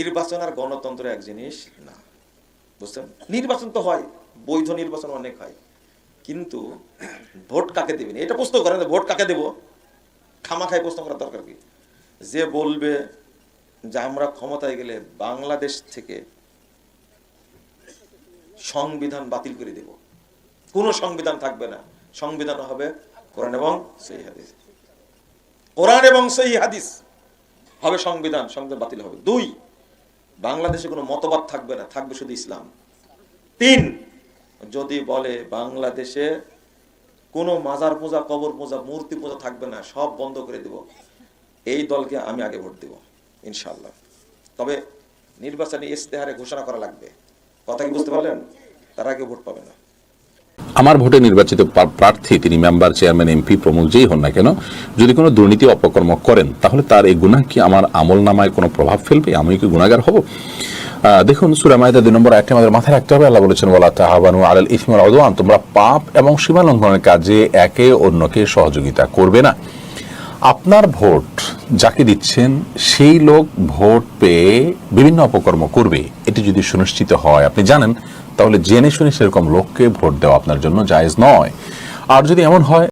নির্বাচন আর গণতন্ত্র এক জিনিস না, বুঝছেন? নির্বাচন তো হয়, বৈধ নির্বাচন অনেক হয়, কিন্তু ভোট কাকে দেবেন এটা প্রশ্ন করেন। ভোট কাকে দেব খামাখাই প্রশ্ন করার দরকার কি? যে বলবে যে আমরা ক্ষমতায় গেলে বাংলাদেশ থেকে সংবিধান বাতিল করে দেব, কোন সংবিধান থাকবে না, সংবিধান হবে কোরআন এবং সহিহ হাদিস, কোরআন এবং সহিহ হাদিস হবে সংবিধান, সংবিধান বাতিল হবে। 2, বাংলাদেশে কোনো মতবাদ থাকবে না, থাকবে শুধু ইসলাম। 3, যদি বলে বাংলাদেশে কোনো মাজার পূজা, কবর পূজা, মূর্তি পূজা থাকবে না, সব বন্ধ করে দেব, এই দলকে আমি আগে ভোট দেব ইনশাআল্লাহ। তবে নির্বাচনী ইশতেহারে ঘোষণা করা লাগবে, কথা কি বুঝতে পারলেন? তার আগে ভোট পাবে না। আমার ভোটে নির্বাচিত প্রার্থী তিনি মেম্বার, চেয়ারম্যান, এমপি প্রমুখ যেই হন না কেন, যদি কোনো দুর্নীতি অপকর্ম করেন তাহলে তার এই গুনাহ কি আমার আমল নামায় কোনো প্রভাব ফেলবে? আমি কি গুনাহগার হব? দেখুন সূরা মাইদা 2 নম্বর আয়াতে আমাদের মাথায় রাখতে হবে, আল্লাহ বলেছেন ওয়ালা তাআওয়ানু আলাল ইসমি ওয়াল উদওয়ান, তোমরা পাপ এবং সীমা লঙ্ঘনের কাজে একে অন্যকে সহযোগিতা করবে না। আপনার ভোট যাকে দিচ্ছেন সেই লোক ভোট পেয়ে বিভিন্ন অপকর্ম করবে, এটি যদি সুনিশ্চিত হয়, আপনি জানেন, তাহলে জেনে শুনে সেরকম লোককে ভোট দেওয়া আপনার জন্য জায়েজ নয়। আর যদি এমন হয়